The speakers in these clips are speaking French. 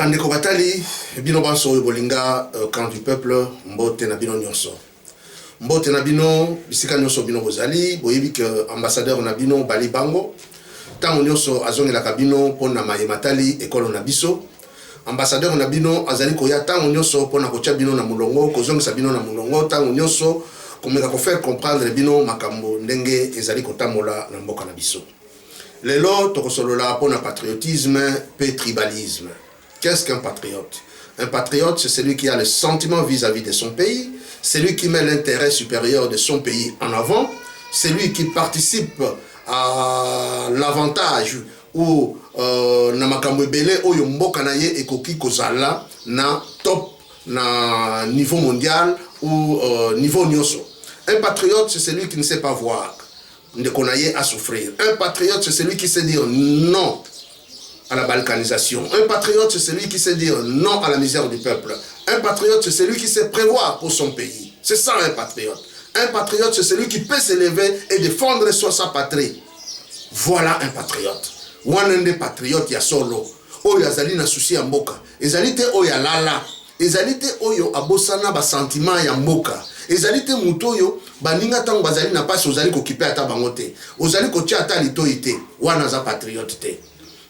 Bandeko batali, bino banso bolinga camp du peuple, mbote na bino nyonso. Mbote na bino, bisika nyonso bino bozali, boyebi que ambassadeur na bino Bali Bango, tango nyonso azongi la kabino pona mayematali ekolo na biso. Ambassadeur na bino azali koya tango nyonso pona kocha bino na mulongo, kozongi sa bino na mulongo, tango nyonso komeka ko faire comprendre bino makambo ndenge ezali kotamola na mboka na biso. Lelo tokosolola pona patriotisme pe tribalisme. Qu'est-ce qu'un patriote? Un patriote, c'est celui qui a le sentiment vis-à-vis de son pays, celui qui met l'intérêt supérieur de son pays en avant, celui qui participe à l'avantage ou na makambo ebele oyo mboka na ye ekoki kozala na top na niveau mondial ou niveau nyonso. Un patriote, c'est celui qui ne sait pas voir ndeko na ye à souffrir. Un patriote, c'est celui qui sait dire non à la balkanisation. Un patriote, c'est celui qui sait dire non à la misère du peuple. Un patriote, c'est celui qui sait prévoir pour son pays. C'est ça un patriote. Un patriote, c'est celui qui peut s'élever et défendre sa patrie. Voilà un patriote. Wanende patriote ya solo. Oyo azali na souci ya mboka. Ezali te oyo alala. Ezali te oyo abosana ba sentiment ya mboka. Ezali te mutu oyo baninga tango bazali na pasi ozali kokipe ata bango te. Ozali kotia ata litoi te. Wana za patriote te.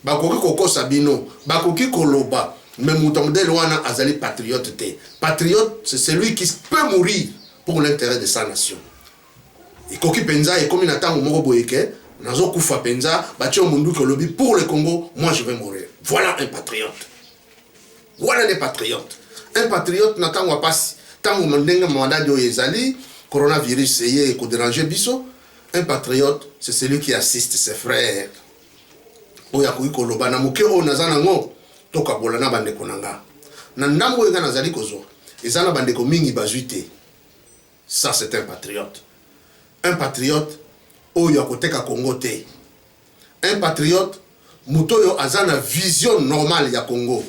Bakoki kokosa bino, bakoki koloba, mais mutamodele wana azali patriote te. Patriote, c'est celui qui peut mourir pour l'intérêt de sa nation. Et koki penza et comme inatango moko boyeke, nazo kufa penza, batio mundu kolobi pour le Congo, moi je vais mourir. Voilà un patriote. Voilà les patriotes. Un patriote natango pasi, tango mandenga mandat de ezali, coronavirus eye ko déranger biso. Un patriote, c'est celui qui assiste ses frères. Oya kuiko loba na muke o nazana ngo toka bolana bandeko nanga na ndambo yenga nazali kozo ezana bandeko mingi bazuite. Ça c'est un patriote. Un patriote oyo akoteka Congo te. Un patriote mutoyo azana vision normale ya Congo.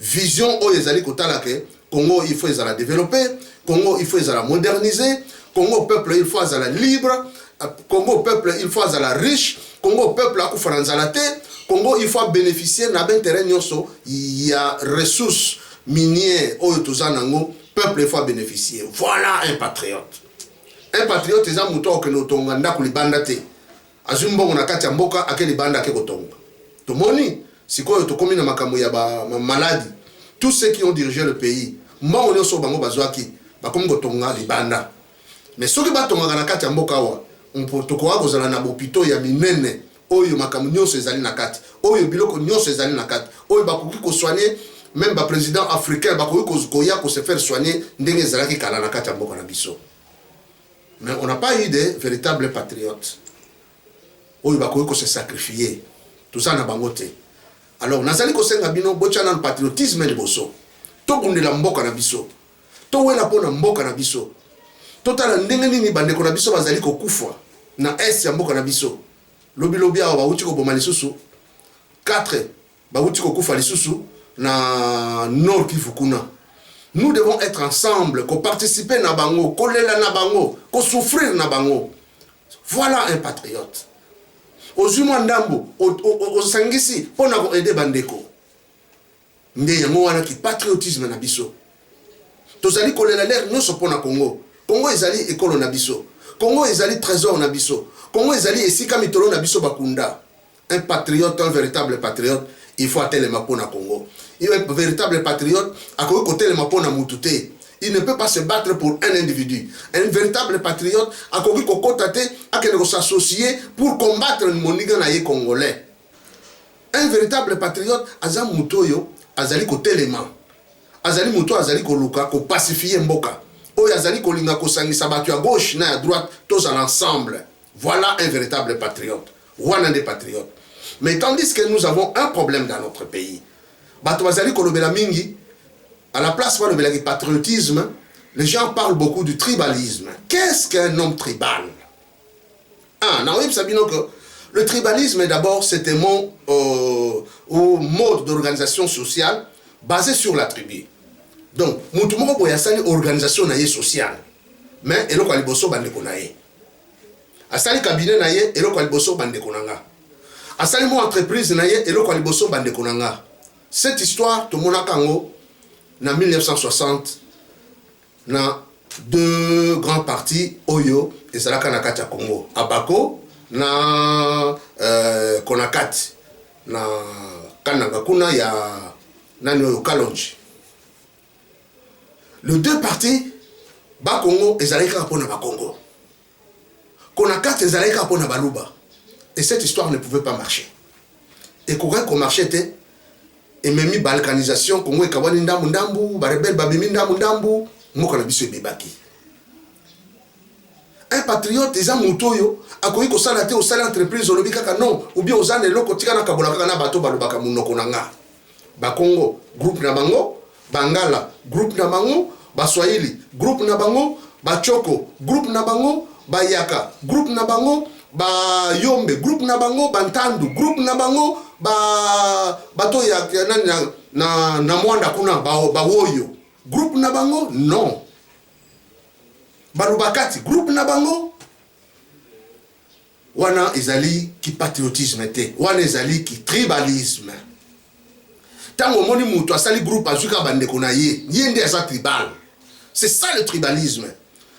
Vision oyo ezali kotala ke Congo il faut ezala développer, Congo il faut ezala moderniser, Congo peuple il faut ezala libre, Congo peuple il faut ezala riche, Congo peuple akufaranzala te. Congo, il faut bénéficier d'un terrain nyoso, il y a ressources minières, nango, peuple, il faut bénéficier. Voilà un patriote. Un patriote, c'est un mouton que nous tonganda pour les bandate. Azumbo, on a katia mboka, à quel banda ke kotonga. Tomoni, si quoi, to komi na makamu ya ba maladie. Tous ceux qui ont dirigé le pays, moi, on est sur bango bazwaki, ba comme kotonga les banda. Mais ceux qui battent na katia mboka wa, on peut to koa kozala na bopito ya minene. Oyo makamu nyonso ezali na kati oyo biloko nyonso ezali na kati oyo bakoki ko soigner même ba président africain bakoki koya ko se faire soigner ndenge ezalaki kala na kati ya mboka na biso. Mais on n'a pas eu de véritables patriotes oyo bakoki ko se sacrifier tout ça na bango te. Alors nazali ko senga bino bochana na patriotisme de boso to bundela mboka na biso to wela pona mboka na biso totala ndenge nini bandeko na biso bazali ko kufa na est ya mboka na biso. Lobi awa bauti ko boma lisusu 4 bauti ko kufa lisusu na Nord Kivu kuna. Nous devons être ensemble, ko participer na bango, ko lela na bango, ko souffrir na bango. Voilà un patriote. Ozuma ndambo, o sangisi pona ko aider bandeko. Nde yango wana ki patriotisme na biso. Tozali ko lela l'air nyonso pona Congo. Congo ezali ekolo na biso. Congo ezali trésor na biso. Congo ezali esika mitolo na biso bakunda. Un patriote, un véritable patriote, il faut atelema pona Congo. Un véritable patriote, akoki kotelema pona mutu te. Il ne peut pas se battre pour un individu. Un véritable patriote, akoki kokota te, akende ko s'associer pour combattre moniga na ye congolais. Un véritable patriote, aza mutoyo, azali kotelema. Azali muto azali koluka ko pacifier mboka. Oyo azali kolinga kosangisa bato ya gauche na ya droite, tous à l'ensemble. Voilà un véritable patriote. Wana des patriotes. Mais tandis que nous avons un problème dans notre pays. Bato bazali kolobela mingi, à la place de patriotisme, les gens parlent beaucoup du tribalisme. Qu'est-ce qu'un homme tribal? Nous savons que le tribalisme, d'abord, c'est un mode d'organisation sociale basé sur la tribu. Donc, mutu moko boya sali organisation na ye sociale. Mais eloko aliboso bandeko na ye. Asali cabinet na ye eloko aliboso bandeko nanga. Asali mo entreprise na ye eloko aliboso bandeko nanga. Cette histoire, tout le monde a en 1960, na deux grands partis, Oyo et Salaka Nakati Congo. Abako, na Konakati, na Kanangakuna, ya Nano Kalonji. Les deux partis, Bakongo et Zaleka Pona Bakongo. Konakati et Zaleka Pona Baluba. Et cette histoire ne pouvait pas marcher. Et qu'on marchait était, et même balkanisation, Congo et Kawani Ndambu Ndambu, Barebel Babimi Ndambu Ndambu, Mokana Biso et Bebaki. Un patriote, ils ont moutoyo, a quoi qu'on s'arrête au salaire entreprise, au lobby non, ou bien aux années, l'eau, Tika Kabolakana Bato Balubaka Munokonanga. Bakongo, groupe Nabango, Bangala, groupe Nabango, Baswahili, groupe Nabango, Bachoko, groupe Nabango, Bayaka, groupe Nabango, Bayombe, groupe Nabango, Bantandu, groupe Nabango, Bato ya na Mwanda Kuna, Bawoyo, groupe Nabango, non. Balubakati, groupe Nabango, wana ezali qui patriotisme était, wana ezali qui tribalisme. Tango moni mutu asali groupe azuka bandeko na ye, yende asa tribal. C'est ça le tribalisme.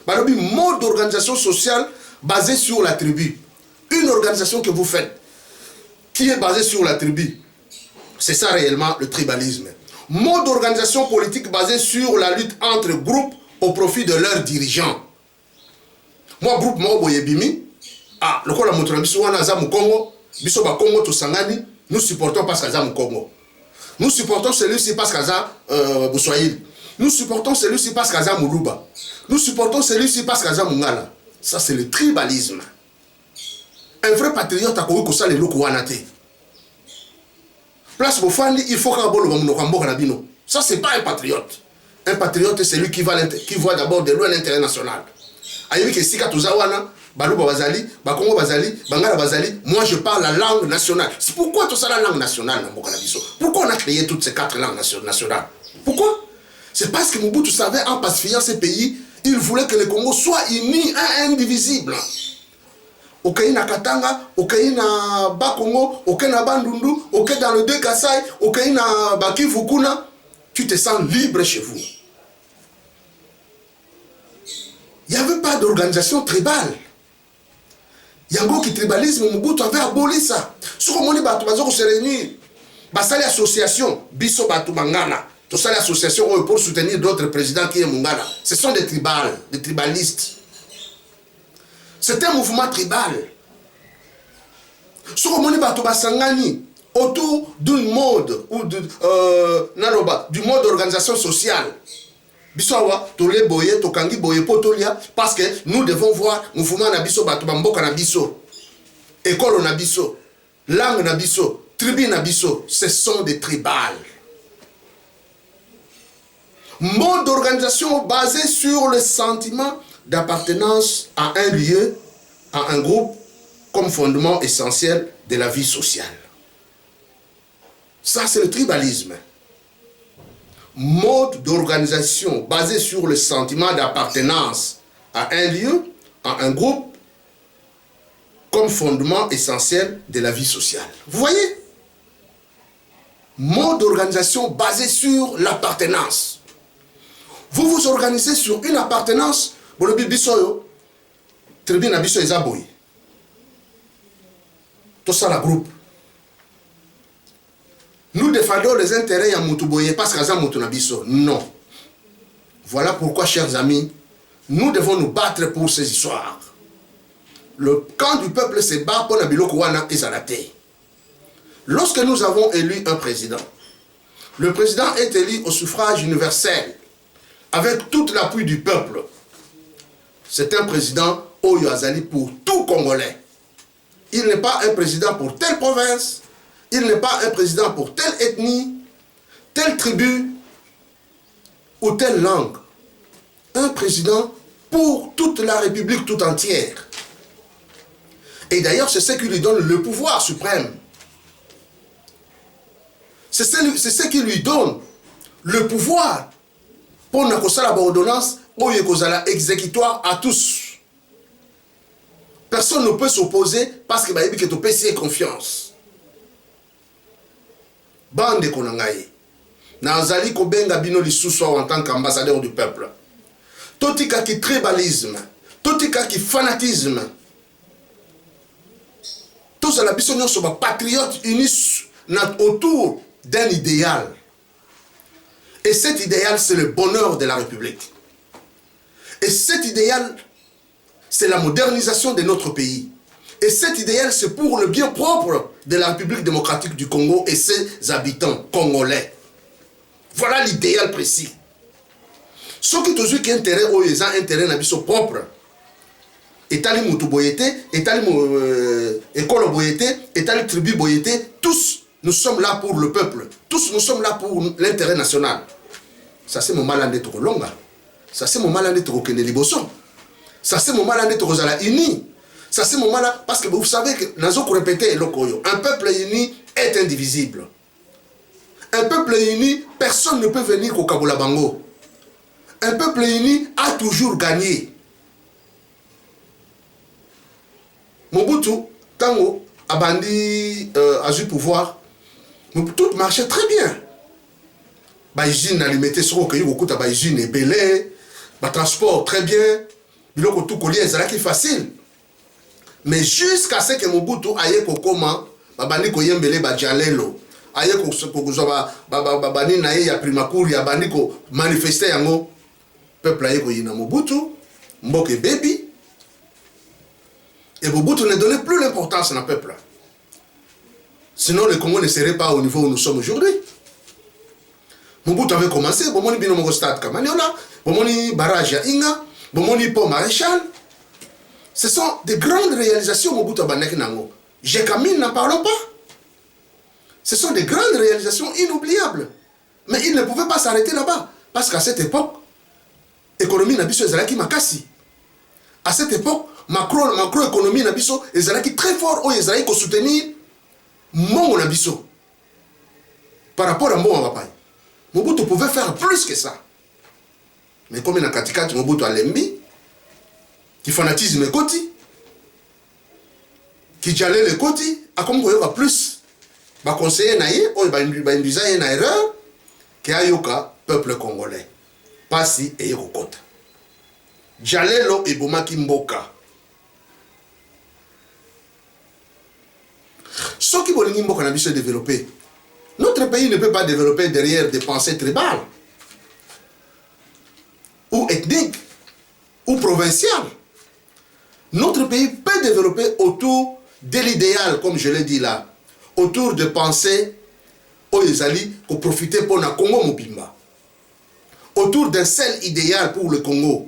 Balobi mode d'organisation sociale basée sur la tribu. Une organisation que vous faites qui est basée sur la tribu. C'est ça réellement le tribalisme. Mode d'organisation politique basée sur la lutte entre groupes au profit de leurs dirigeants. Moi, groupe Moboyebimi, le Kola Moutona Biso wana za Congo, Biso ba Congo to Sangani, nous supportons parce qu'à Congo. Nous supportons celui-ci parce qu'à Boussoaïl. Nous supportons celui-ci parce qu'à Moulouba. Nous supportons celui-ci parce qu'à Mungala. Ça, c'est le tribalisme. Un vrai patriote a connu que ça les locaux wanate. Place Bofandi, il faut qu'on ça, c'est pas un patriote. Un patriote, c'est celui qui voit d'abord de loin l'intérêt national. Ayebi ke sika tuzawana, Baluba Bazali, Bakongo Bazali, Bangala Bazali, moi je parle la langue nationale. C'est pourquoi tout ça la langue nationale dans Mboka Biso. Pourquoi on a créé toutes ces 4 langues nationales? Pourquoi? C'est parce que Mobutu savait, en pacifiant ces pays, il voulait que le Congo soit uni, indivisible. Okaï na Katanga, Okaï na Bakongo, Okaï na Bandundu, Okaï dans le deux Kassai, Okaï na Baki Fukuna, tu te sens libre chez vous. Il n'y avait pas d'organisation tribale. Il y a un gros qui tribalisme, Mobutu avait aboli ça. Ce qu'on dit, on se réunit, c'est l'association, Biso Batu Mangana, c'est l'association pour soutenir d'autres présidents qui est Mungana. Ce sont des tribalistes. C'est un mouvement tribal. Ce qu'on dit, Sangani, autour d'une mode, ou du mode d'organisation sociale. Bisowa, tole boye, tokangi boye potolia, parce que nous devons voir mouvement na biso, batubamboka na biso, école na biso, langue na biso, tribu na biso, ce sont des tribales. Mode d'organisation basé sur le sentiment d'appartenance à un lieu, à un groupe, comme fondement essentiel de la vie sociale. Ça, c'est le tribalisme. Mode d'organisation basé sur le sentiment d'appartenance à un lieu, à un groupe, comme fondement essentiel de la vie sociale. Vous voyez? Mode d'organisation basé sur l'appartenance. Vous vous organisez sur une appartenance, pour le bisoyo, très bien, biso ezaboy. Tout ça, la groupe. Nous défendons les intérêts à Moutuboye parce qu'à Moutunabiso. Non. Voilà pourquoi, chers amis, nous devons nous battre pour ces histoires. Le camp du peuple se bat pour Nabilokouana et Zalate. Lorsque nous avons élu un président, le président est élu au suffrage universel, avec tout l'appui du peuple. C'est un président Oyo Azali pour tout Congolais. Il n'est pas un président pour telle province. Il n'est pas un président pour telle ethnie, telle tribu ou telle langue. Un président pour toute la République tout entière. Et d'ailleurs, c'est ce qui lui donne le pouvoir suprême. C'est ce qui lui donne le pouvoir pour la ordonnance ou exécutoire à tous. Personne ne peut s'opposer parce que tu peux confiance. bande konangaye. Nazali kobenga bino lisusu en tant qu'ambassadeur du peuple. Totika ki tribalisme, totika ki fanatisme. Tous à la biso nyonso ba patriotes unis autour d'un idéal. Et cet idéal, c'est le bonheur de la République. Et cet idéal, c'est la modernisation de notre pays. Et cet idéal, c'est pour le bien propre de la République démocratique du Congo et ses habitants congolais. Voilà l'idéal précis. Ce qui est qui intérêt aux intérêt na biso propre. Etali mutu boyete, etali école boyete, etali tribu boyete, tous nous sommes là pour le peuple. Tous nous sommes là pour l'intérêt national. Ça c'est mon malin d'être longa. Ça c'est mon malin d'être kene liboso. Ça c'est mon malin d'être zala uni. Ça c'est mon malin parce que vous savez que nazo ko répéter lokoyo. Un peuple uni est indivisible. Un peuple uni, personne ne peut venir au Kabola Bango. Un peuple uni a toujours gagné. Mobutu, Tango, Abandi a eu pouvoir, tout marchait très bien. Baïjine a mettait sur le beaucoup de Baïjine et belé, transport très bien, biloko tout collier, c'est là qui est facile. Mais jusqu'à ce que Mobutu aille kokoma, babandi ko yembele badjalelo. Aye ko bani na ye ya primakuri ya bandi ko manifester yango peuple aye ko yina Mobutu mboke baby et Mobutu ne donnait plus l'importance à peuple. Sinon le Congo ne serait pas au niveau où nous sommes aujourd'hui. Mobutu avait commencé bomoni bino mo stade Kamaniola, bomoni barrage ya Inga, bomoni pont Maréchal. Ce sont des grandes réalisations Mobutu abanaki nango. Jekamine n'en parlons pas. Ce sont des grandes réalisations inoubliables. Mais il ne pouvait pas s'arrêter là-bas. Parce qu'à cette époque, l'économie n'abisso ezalaki makasi. À cette époque, macroéconomie n'abisso ezalaki très fort où ezalaki ko soutenir mon n'abisso. Par rapport à mon papai. Mobutu pouvait faire plus que ça. Mais comme il a katikati Mobutu alembi, qui fanatisme le koti, qui jalait le koti, a comme il y a plus. Ba conseiller naïe, ba induisa une erreur, qui a yoka peuple congolais. Pasi et Yokota. Jalelo et Bomaki Mboka. Ce qui veut Mboka n'a se développer. Notre pays ne peut pas développer derrière des pensées tribales, ou ethniques, ou provinciales. Notre pays peut développer autour de l'idéal, comme je l'ai dit là. Autour de pensées Oyezali pour profiter pour le Congo Mobimba. Autour d'un seul idéal pour le Congo.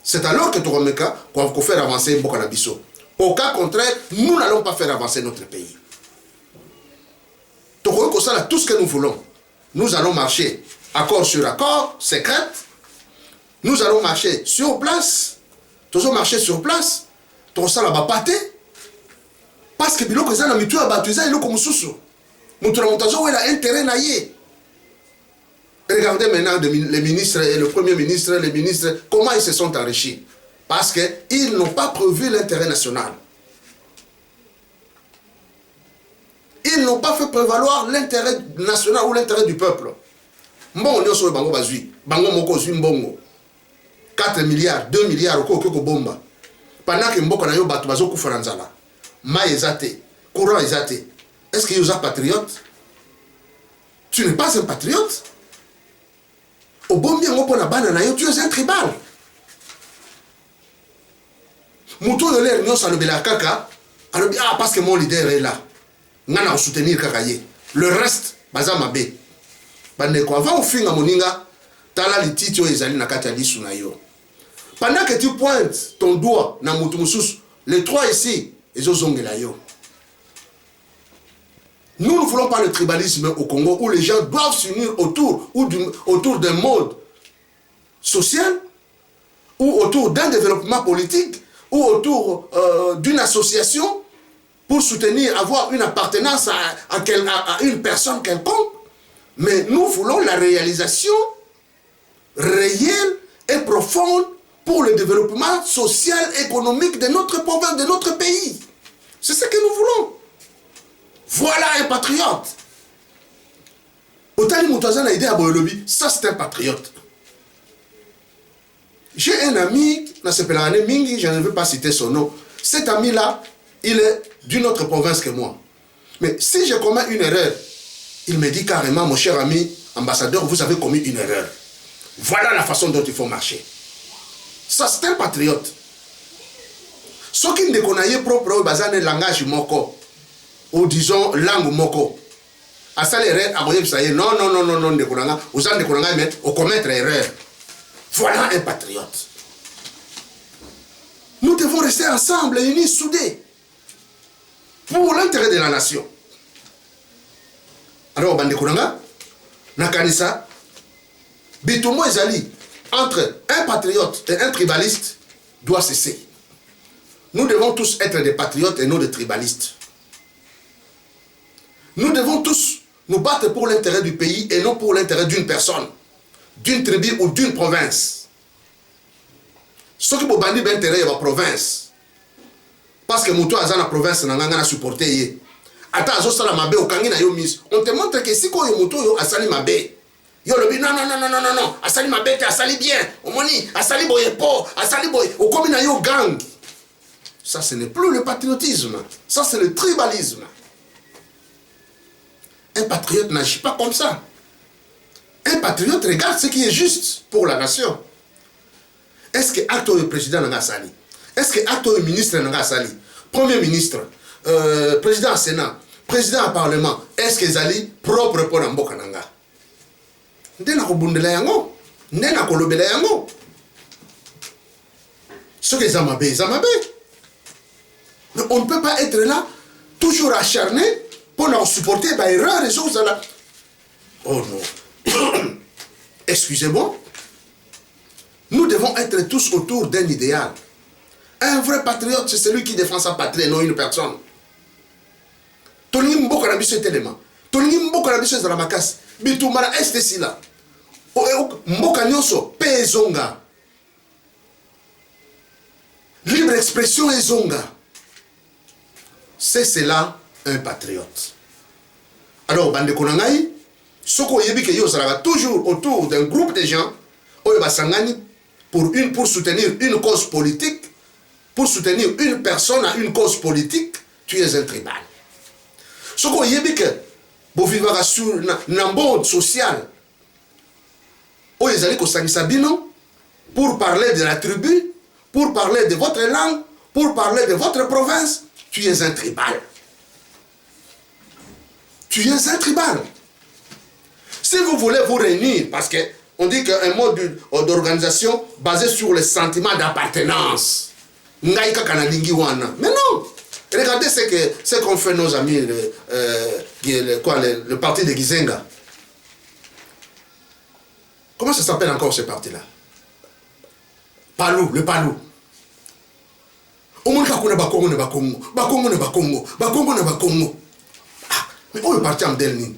C'est alors que Toromeka qu'on va faire avancer Mbokanabiso. Au cas contraire, nous n'allons pas faire avancer notre pays. Toromeka, ça tout ce que nous voulons. Nous allons marcher accord sur accord, secret. Nous allons marcher sur place. Nous allons marcher sur place. Tout ça là-bas pâté. Parce que biloko eza na mitu ya bato eza eloko mususu. Mutu na montazo où il a intérêt na ye. Regardez maintenant les ministres et le premier ministre, les ministres, comment ils se sont enrichis. Parce qu'ils n'ont pas prévu l'intérêt national. Ils n'ont pas fait prévaloir l'intérêt national ou l'intérêt du peuple. Mbongo nyoso bango bazui. Bango moko zui mbongo. 4 milliards, 2 milliards oko bomba. Pendant que mboka na yo bato bazo kufana nzala. Maï ezate, courant ezate. Est-ce qu'il y a un patriote? Tu n'es pas un patriote. Au bon bien, tu es un tribal. Mouton de l'air, nous sommes à kaka. Ah, parce que mon leader est là. Nous allons soutenir Kakaye. Le reste, Bazamabe. Bandeko, avant au fin à Moninga, Tala les titres ezali na kati sunayo. Pendant que tu pointes ton doigt na Moutoumousous, les trois ici, nous ne voulons pas le tribalisme au Congo où les gens doivent s'unir autour d'un mode social ou autour d'un développement politique ou autour d'une association pour soutenir, avoir une appartenance à une personne quelconque. Mais nous voulons la réalisation réelle et profonde pour le développement social, économique de notre province, de notre pays. C'est ce que nous voulons. Voilà un patriote. Otali Moutouazan a aidé à Boyolobi, ça c'est un patriote. J'ai un ami, Mingi, je ne veux pas citer son nom. Cet ami-là, il est d'une autre province que moi. Mais si je commets une erreur, il me dit carrément, mon cher ami ambassadeur, vous avez commis une erreur. Voilà la façon dont il faut marcher. Ça, c'est un patriote. Ce qui ne connaît propre bazane langage moko, ou disons langue moko. À ça l'erreur, non, vous en déconnez, mais au commettre erreur. Voilà un patriote. Nous devons rester ensemble, unis, soudés, pour l'intérêt de la nation. Alors, Bandekouranga, Nakanisa, Bitomo Ezali, entre un patriote et un tribaliste, doit cesser. Nous devons tous être des patriotes et non des tribalistes. Nous devons tous nous battre pour l'intérêt du pays et non pour l'intérêt d'une personne, d'une tribu ou d'une province. Ce qui vous bandit l'intérêt de la province. Parce que Moutou Azana province n'a supporté. On te montre que si Moutou Asali Mabe, non, Asali Mabe, Asali bien, Omoni, Asali Boyepo, Asali Boy, au comme yo gang. Ça, ce n'est plus le patriotisme. Ça, c'est le tribalisme. Un patriote n'agit pas comme ça. Un patriote regarde ce qui est juste pour la nation. Est-ce que acte le président n'a pas sali? Est-ce que acte le ministre n'a pas sali? Premier ministre, président du Sénat, président du Parlement, est-ce que Zali propre pour Mboka Nanga? Ndena kobundela yango, ndena kolobela yango. Ce que Zamabe. Mais on ne peut pas être là, toujours acharné, pour nous supporter par erreur et choses là. Oh non. Excusez-moi. Nous devons être tous autour d'un idéal. Un vrai patriote, c'est celui qui défend sa patrie et non une personne. Tony Mboka Nabiso est élément. Tony Mboka Nabiso est Ramakas. Bitumara est ici là. Mboka Nyoso, paix zonga. Libre expression et zonga. C'est cela un patriote. Alors, Bande Konangaï, ce qu'on y a dit toujours autour d'un groupe de gens, pour soutenir une cause politique, pour soutenir une personne à une cause politique, tu es un tribal. Ce qu'on y a dit que vous vivez sur un monde social, pour parler de la tribu, pour parler de votre langue, pour parler de votre province, tu es un tribal. Tu es un tribal. Si vous voulez vous réunir, parce qu'on dit qu'un mode d'organisation basé sur le sentiment d'appartenance. Mais non. Regardez ce qu'ont fait nos amis, le parti de Gizenga. Comment ça s'appelle encore ce parti-là? Palou, le Palou. Au moins, Bakongo. Mais où est parti en Delni?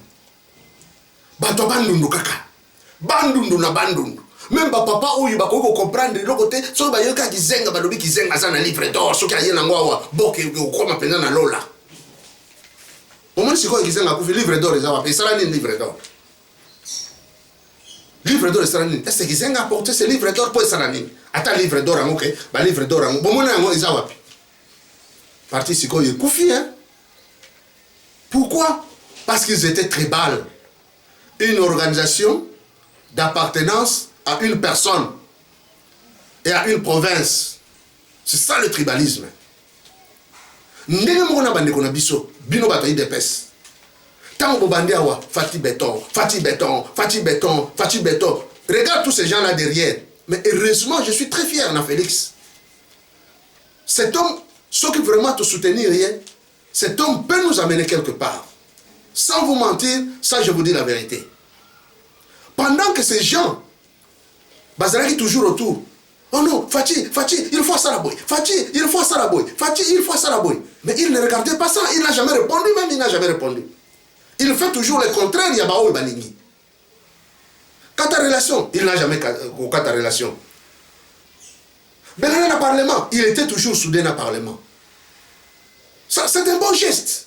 Bato bandundu kaka. Bandundu na bandundu. Même papa où il va comprendre de l'autre côté, so ba yoka Gizenga balobi Gizenga ça na livre d'or, so ka yena ngwa boke ko ma pena na lola. Au moins c'est quoi Gizenga ku livre d'or ça va payer ça ni livre d'or. Livre d'or ça ni. Est-ce que Gizenga porter ce livre d'or pour ça ni? Ata livre d'or amoke, ba livre d'or amoke. Bon mona ngo ça va. Parti siko ye kufi hein. Pourquoi? Parce qu'ils étaient tribales. Une organisation d'appartenance à une personne et à une province. C'est ça le tribalisme. Ndenge mona bande kona biso, bino batayi de pes. Tant bobande awa, Fati béton. Regarde tous ces gens-là derrière. Mais heureusement, je suis très fier, Ana Félix. Cet homme, ceux qui vraiment te soutenir, cet homme peut nous amener quelque part. Sans vous mentir, ça je vous dis la vérité. Pendant que ces gens, Bazalaki toujours autour. Oh non, Fati, il faut ça la boy. Fati, il faut ça la boy. Fati, il faut ça la boy. Mais il ne regardait pas ça, il n'a jamais répondu, même il n'a jamais répondu. Il fait toujours le contraire, il y a Bao et Balingi. Quand ta relation, il n'a jamais quand ta relation. Benana le Parlement, il était toujours soudé dans le Parlement. C'est un bon geste.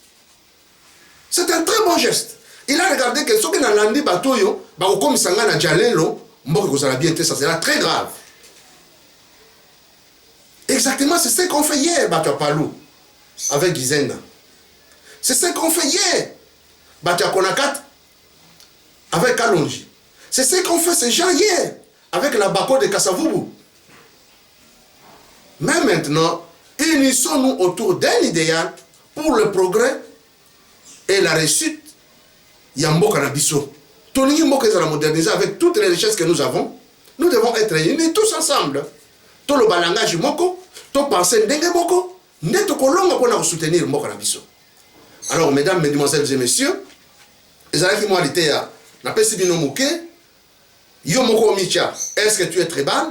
C'est un très bon geste. Il a regardé que ce que dans l'andi batoyo, comme sanga na jalelo, mboka kozala bien, ça sera très grave. Exactement, c'est ce qu'on fait hier, Batia Palou, avec Gizenga. C'est ce qu'on fait hier, Batia Konakat, avec Kalonji. C'est ce qu'on fait ces gens hier, avec la Bako de Kasavubu. Mais maintenant, unissons-nous autour d'un idéal pour le progrès et la réussite. Yambo Kanabiso. Tony Mboka la moderniser avec toutes les richesses que nous avons. Nous devons être unis tous ensemble. Tout le balangage moko, tout penser ndenge moko, neto kolonga pour soutenir Mboka Nabiso. Alors, mesdames, mesdemoiselles et messieurs, les amis qui m'ont dit, n'a pas si bien moqué, yo moko micha, est-ce que tu es tribal?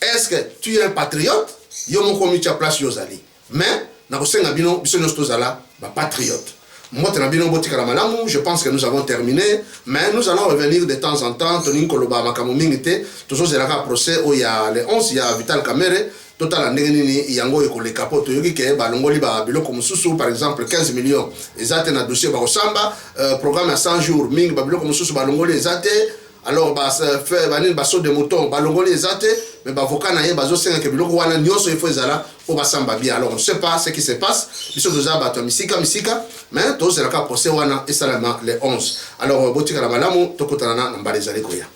Est-ce que tu es un patriote? Yo moko micha place yozali. Mais, n'a pas si bien biso nostozala, patriote. Je pense que nous avons terminé, mais nous allons revenir de temps en temps. Tonin Koloba Makamomingite, toujours le procès où il y a les 11, il y a Vital Kamere, total il y a les capotes, Balongoli Babilo comme Soussou, par exemple, 15 millions. Ils ont un dossier Barosamba, programme à 100 jours, Ming Babilo comme Soussou, Balongoli, ils ont alors, faire un basso de mouton, balongoli ezate, mais avocat na ye bazo senga ke biloko wana nyoso il faut ezala pour basamba bien. Alors on ne sait pas ce qui se passe. Biso doza bato misika, mais tous c'est la cas procès wana et salama les 11. Alors botika la malamu tokotana na mbale zali koya.